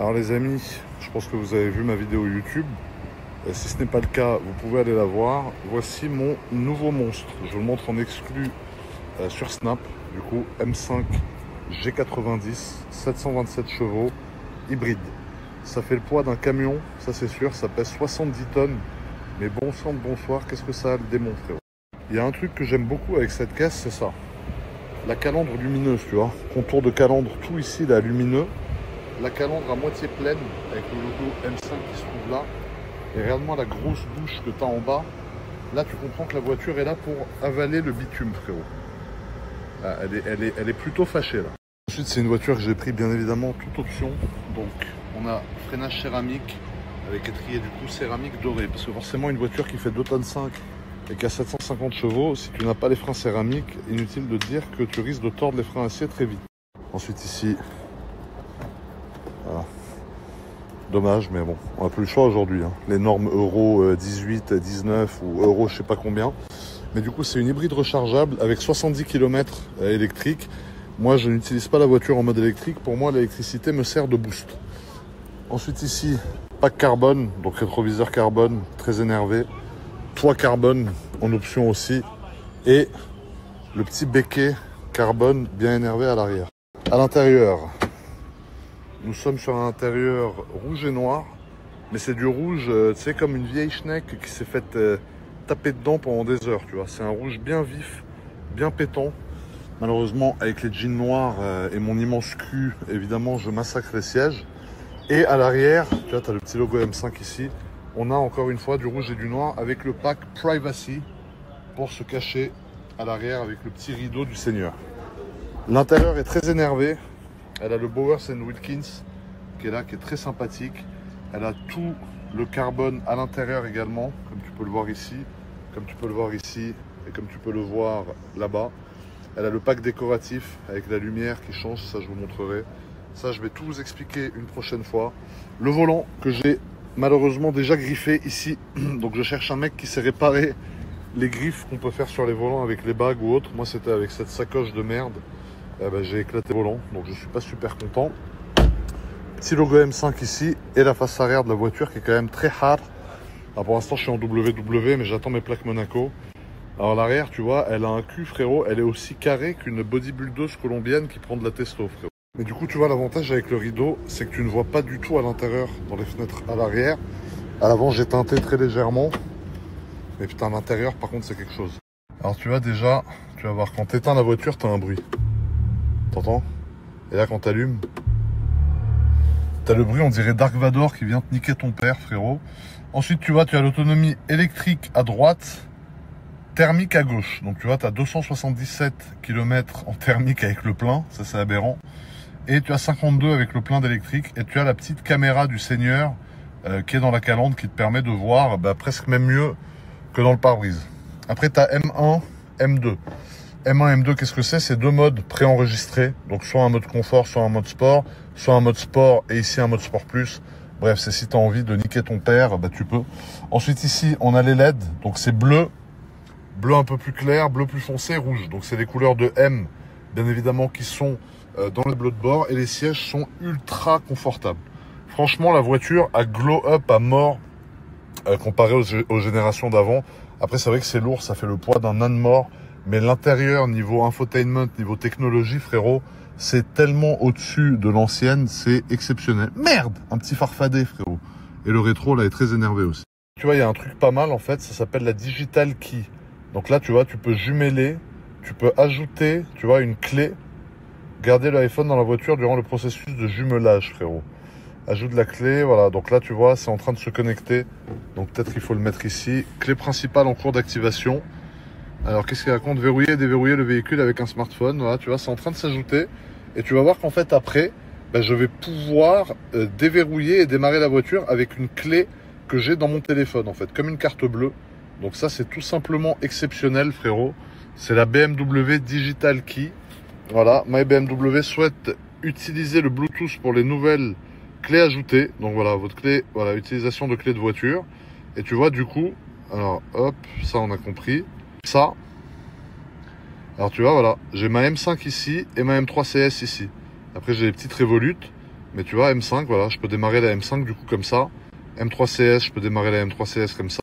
Alors les amis, je pense que vous avez vu ma vidéo YouTube. Si ce n'est pas le cas, vous pouvez aller la voir. Voici mon nouveau monstre. Je vous le montre en exclu sur Snap. Du coup, M5 G90, 727 chevaux, hybride. Ça fait le poids d'un camion, ça c'est sûr. Ça pèse 70 tonnes. Mais bon sang de bonsoir, qu'est-ce que ça a le démon, frérot. Il y a un truc que j'aime beaucoup avec cette caisse, c'est ça. La calandre lumineuse, tu vois. Contour de calandre, tout ici là, lumineux. La calandre à moitié pleine avec le logo M5 qui se trouve là. Et regarde-moi la grosse bouche que tu as en bas. Là, tu comprends que la voiture est là pour avaler le bitume, frérot. Là, elle est plutôt fâchée, là. Ensuite, c'est une voiture que j'ai pris, bien évidemment, toute option. Donc, on a freinage céramique avec étrier du coup céramique doré. Parce que forcément, une voiture qui fait 2,5 tonnes et qui a 750 chevaux, si tu n'as pas les freins céramiques, inutile de dire que tu risques de tordre les freins à acier très vite. Ensuite, ici... Voilà. Dommage, mais bon, on n'a plus le choix aujourd'hui. Hein. Les normes Euro 18, 19 ou Euro je sais pas combien. Mais du coup, c'est une hybride rechargeable avec 70 km électrique. Moi, je n'utilise pas la voiture en mode électrique. Pour moi, l'électricité me sert de boost. Ensuite, ici, pack carbone, donc rétroviseur carbone, très énervé. Toit carbone en option aussi. Et le petit béquet carbone bien énervé à l'arrière. À l'intérieur, nous sommes sur un intérieur rouge et noir, mais c'est du rouge, tu sais, comme une vieille schneck qui s'est faite taper dedans pendant des heures, tu vois. C'est un rouge bien vif, bien pétant. Malheureusement, avec les jeans noirs et mon immense cul, évidemment, je massacre les sièges. Et à l'arrière, tu vois, tu as le petit logo M5 ici. On a encore une fois du rouge et du noir avec le pack Privacy pour se cacher à l'arrière avec le petit rideau du Seigneur. L'intérieur est très énervé. Elle a le Bowers & Wilkins qui est là, qui est très sympathique. Elle a tout le carbone à l'intérieur également, comme tu peux le voir ici, comme tu peux le voir ici et comme tu peux le voir là-bas. Elle a le pack décoratif avec la lumière qui change, ça je vous montrerai. Ça je vais tout vous expliquer une prochaine fois. Le volant que j'ai malheureusement déjà griffé ici. Donc je cherche un mec qui sait réparer les griffes qu'on peut faire sur les volants avec les bagues ou autres. Moi c'était avec cette sacoche de merde. J'ai éclaté le volant, donc je suis pas super content. Petit logo M5 ici et la face arrière de la voiture qui est quand même très hard. Alors pour l'instant je suis en WW mais j'attends mes plaques Monaco. Alors l'arrière tu vois, elle a un cul frérot, elle est aussi carrée qu'une bodybuildeuse colombienne qui prend de la testo frérot. Mais du coup tu vois l'avantage avec le rideau, c'est que tu ne vois pas du tout à l'intérieur dans les fenêtres à l'arrière. À l'avant j'ai teinté très légèrement. Mais putain à l'intérieur par contre c'est quelque chose. Alors tu vois déjà, tu vas voir quand t'éteins la voiture t'as un bruit. T'entends? Et là quand t'allumes, t'as le bruit, on dirait Dark Vador qui vient te niquer ton père, frérot. Ensuite, tu vois, tu as l'autonomie électrique à droite, thermique à gauche. Donc, tu vois, tu as 277 km en thermique avec le plein. Ça, c'est aberrant. Et tu as 52 avec le plein d'électrique. Et tu as la petite caméra du Seigneur qui est dans la calandre qui te permet de voir presque même mieux que dans le pare-brise. Après, tu as M1, M2. M1, M2, qu'est-ce que c'est? C'est deux modes préenregistrés. Donc, soit un mode confort, soit un mode sport. Soit un mode sport et ici un mode sport plus. Bref, c'est si tu as envie de niquer ton père, tu peux. Ensuite, ici, on a les LED. Donc, c'est bleu. Bleu un peu plus clair, bleu plus foncé, rouge. Donc, c'est les couleurs de M, bien évidemment, qui sont dans le bleu de bord. Et les sièges sont ultra confortables. Franchement, la voiture a glow up à mort comparé aux générations d'avant. Après, c'est vrai que c'est lourd. Ça fait le poids d'un âne mort. Mais l'intérieur, niveau infotainment, niveau technologie, frérot, c'est tellement au-dessus de l'ancienne, c'est exceptionnel. Merde! Un petit farfadet, frérot. Et le rétro, là, est très énervé aussi. Tu vois, il y a un truc pas mal, en fait, ça s'appelle la Digital Key. Donc là, tu vois, tu peux jumeler, tu peux ajouter, tu vois, une clé. Garder l'iPhone dans la voiture durant le processus de jumelage, frérot. Ajoute la clé, voilà. Donc là, tu vois, c'est en train de se connecter. Donc peut-être qu'il faut le mettre ici. Clé principale en cours d'activation. Alors, qu'est-ce qu'il raconte? Verrouiller et déverrouiller le véhicule avec un smartphone. Voilà, tu vois, c'est en train de s'ajouter. Et tu vas voir qu'en fait, après, je vais pouvoir déverrouiller et démarrer la voiture avec une clé que j'ai dans mon téléphone, en fait, comme une carte bleue. Donc ça, c'est tout simplement exceptionnel, frérot. C'est la BMW Digital Key. Voilà, My BMW souhaite utiliser le Bluetooth pour les nouvelles clés ajoutées. Donc voilà, votre clé, voilà, utilisation de clé de voiture. Et tu vois, du coup, alors, hop, ça, on a compris. Ça, alors tu vois, voilà, j'ai ma M5 ici et ma M3 CS ici. Après, j'ai les petites Revolut. Mais tu vois, M5, voilà, je peux démarrer la M5 du coup comme ça. M3 CS, je peux démarrer la M3 CS comme ça.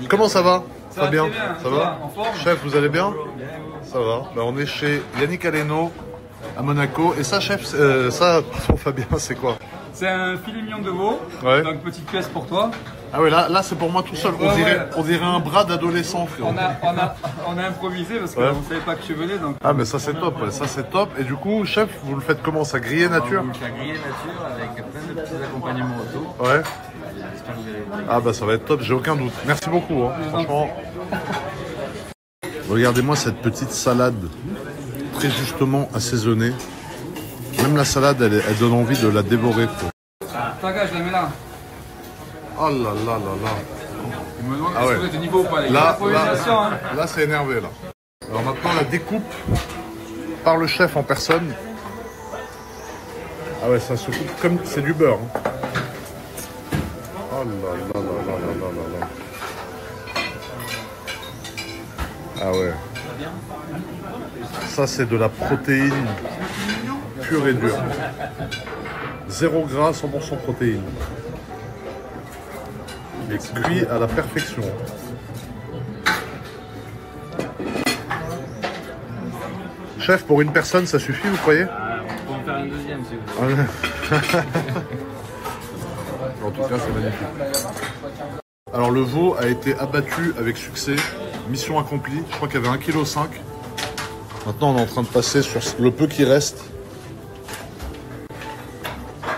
Comment ça va? Ça va bien? bien. Ça va? En forme? Chef, vous allez bien? Ça va. Ben, on est chez Yannick Aleno à Monaco. Et ça, chef, ça, Fabien, c'est quoi? C'est un filet mignon de veau. Ouais. Donc petite pièce pour toi. Ah ouais, là c'est pour moi tout seul. Ouais. On dirait un bras d'adolescent, frérot. On a improvisé parce qu'on Ouais. ne savait pas que tu venais. Donc... Ah mais ça c'est top, ouais, ça c'est top. Et du coup, chef, vous le faites comment? Ça grillé nature? Donc, la grillée nature avec plein de petits accompagnements autour. Ouais. J'espère que vous allez... Ah bah ça va être top, j'ai aucun doute. Merci beaucoup, hein. Franchement. Regardez-moi cette petite salade, très justement assaisonnée. Même la salade, elle donne envie de la dévorer. Ta gage, je la mets là. Oh là là là là. Il me demande Ah ouais. est-ce que vous êtes au niveau ou pas. Là, hein. là c'est énervé là. Alors maintenant la découpe par le chef en personne. Ah ouais, ça se coupe comme c'est du beurre. Hein. Oh là là là là là là là. Ah ouais. Ça c'est de la protéine pure et dure. 0 gras, 100% protéine. Et cuit à la perfection. Chef, pour une personne, ça suffit, vous croyez? On peut en faire une deuxième si vous voulez. En tout cas, c'est magnifique. Alors, le veau a été abattu avec succès. Mission accomplie. Je crois qu'il y avait 1,5 kg. Maintenant, on est en train de passer sur le peu qui reste.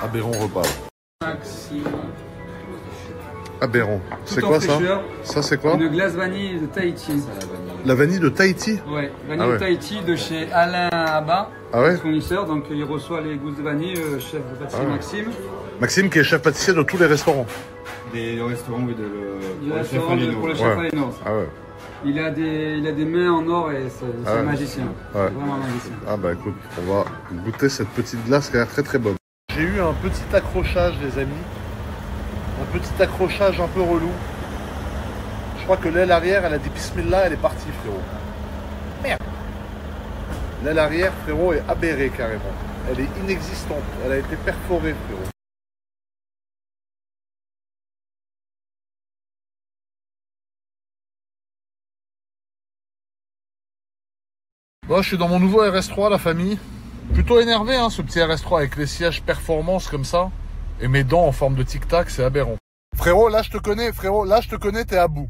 Aberrant repas. Aberrant. C'est quoi ça? Ça, c'est quoi? Une glace vanille de Tahiti. La vanille de Tahiti? Ouais, vanille Ah ouais. de Tahiti de chez Alain Abba, Ah ouais? fournisseur. Donc il reçoit les gousses de vanille, chef de pâtisserie Ah ouais. Maxime. Maxime qui est chef pâtissier de tous les restaurants. Des restaurants et Du restaurant pour le chef Ouais. Aleno. Ah ouais. Il a des mains en or et c'est Ah ouais. un magicien. Ouais. Vraiment un magicien. Ah bah écoute, on va goûter cette petite glace qui a l'air très très bonne. J'ai eu un petit accrochage les amis. Un petit accrochage un peu relou. Je crois que l'aile arrière, elle a dit bismillah, elle est partie frérot. Merde. L'aile arrière frérot est aberrée carrément. Elle est inexistante. Elle a été perforée frérot. Bon, je suis dans mon nouveau RS3 la famille. Plutôt énervé hein, ce petit RS3 avec les sièges performance comme ça. Et mes dents en forme de tic-tac, c'est aberrant. Frérot, là je te connais, t'es à bout.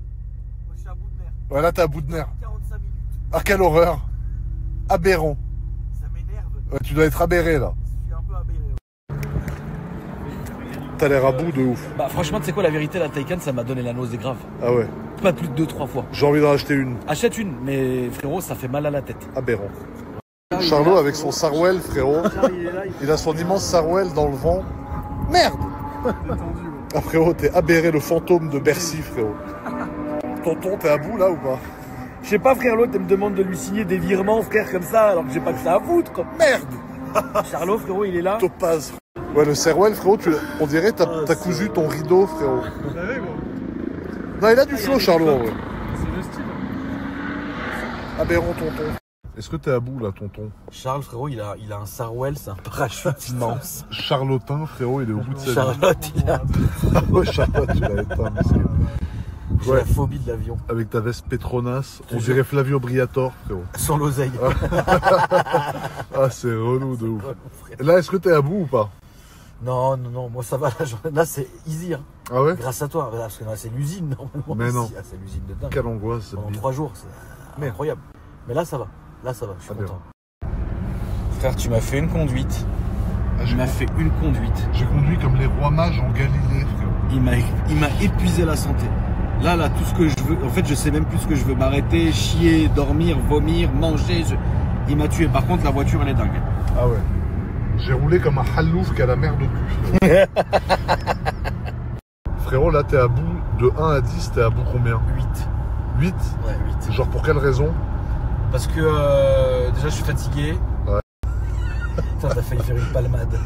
Moi, je suis à bout de nerfs. Ouais, là t'es à bout de nerfs. 45 minutes. Ah, quelle horreur. Aberrant. Ça m'énerve. Ouais, tu dois être aberré là. Je suis un peu aberré. T'as l'air à bout de ouf. Bah franchement, tu sais quoi, la vérité, la Taycan, ça m'a donné la nausée grave. Ah ouais. Pas plus de 2-3 fois. J'ai envie d'en acheter une. Achète une, mais frérot, ça fait mal à la tête. Aberrant. Charlot avec son Sarwell, frérot. Il a son immense Sarwell dans le vent. Merde. Ah frérot, t'es aberré, le fantôme de Bercy, frérot. Tonton, t'es à bout là ou pas? Je sais pas, frère, l'autre, il me demande de lui signer des virements, frère, comme ça, alors que j'ai pas que ça à foutre, quoi. Merde. Charlot, frérot, il est là. Topaz. Ouais, le Sarwell, frérot, on dirait t'as cousu ton rideau, frérot. Non, il a du flow, Charlot, en vrai. C'est le style. Aberrant, tonton. Est-ce que t'es à bout, là, tonton? Charles, frérot, il a un Sarwell, c'est un parachute immense. Charlotin, frérot, il est au bout de sa vie. Charlotte, il a Ouais, Charlotte, tu l'as éteint, monsieur. j'ai la phobie de l'avion. Avec ta veste Petronas, on dirait Flavio Briatore, frérot. Sans l'oseille. Ah, c'est relou de ouf. Et là, est-ce que t'es à bout ou pas? Non, moi ça va, là c'est easy, hein. Ah ouais? Grâce à toi, parce que là c'est l'usine, normalement. Mais non. Ici. Ah, c'est l'usine de dingue. Quelle angoisse, cette Pendant vie. 3 jours, c'est incroyable. Mais là ça va, je suis bien. content. Frère, tu m'as fait une conduite. j'ai une conduite. J'ai conduit comme les rois mages en Galilée, frérot. Il m'a épuisé la santé. Là, tout ce que je veux, en fait, je sais même plus ce que je veux. M'arrêter, chier, dormir, vomir, manger. Il m'a tué. Par contre, la voiture, elle est dingue. Ah ouais. J'ai roulé comme un halouf qui a la merde au cul, frérot. Frérot, là, t'es à bout de 1 à 10, t'es à bout combien? 8. 8? Ouais, 8. Genre pour quelle raison? Parce que déjà, je suis fatigué. Ouais. Putain, t'as failli faire une palmade.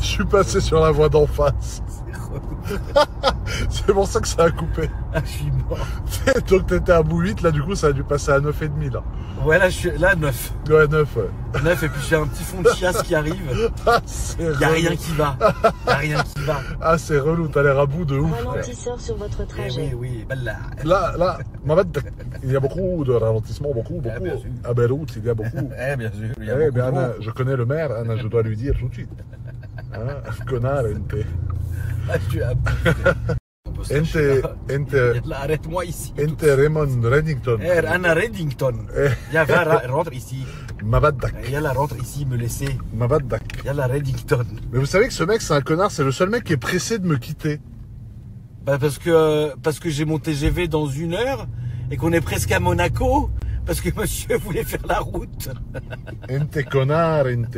Je suis passé sur la voie d'en face. C'est C'est pour ça que ça a coupé. Ah, je suis mort. Donc t'étais à bout 8, là du coup ça a dû passer à 9,5 là. Ouais, là, je suis là 9. Ouais, 9, ouais. 9, et puis j'ai un petit fond de chiasse qui arrive. Ah, c'est Il n'y a relou. rien qui va. Il a rien qui va. Ah, c'est relou, t'as l'air à bout de ouf. Ralentisseur sur votre Eh trajet. oui, bah là. Là, il y a beaucoup de ralentissements, beaucoup. bien sûr. À Beyrouth, il y a beaucoup. Eh bien sûr, il y a Eh beaucoup bien, de Anna, monde. je connais le maire, Anna, je dois lui dire tout de suite. Hein, connard, ente. Ah, je suis à bout. On peut se lâcher, là. Là, arrête-moi ici. Ente Raymond Reddington. Eh, Anna Reddington. Yalla, rentre ici. Mabaddak. Yalla, rentre ici, me laisser. Mabaddak. Yalla, Reddington. Mais vous savez que ce mec, c'est un connard, c'est le seul mec qui est pressé de me quitter. Bah, parce que j'ai mon TGV dans 1 heure et qu'on est presque à Monaco. Parce que monsieur voulait faire la route. Ente connard, ente.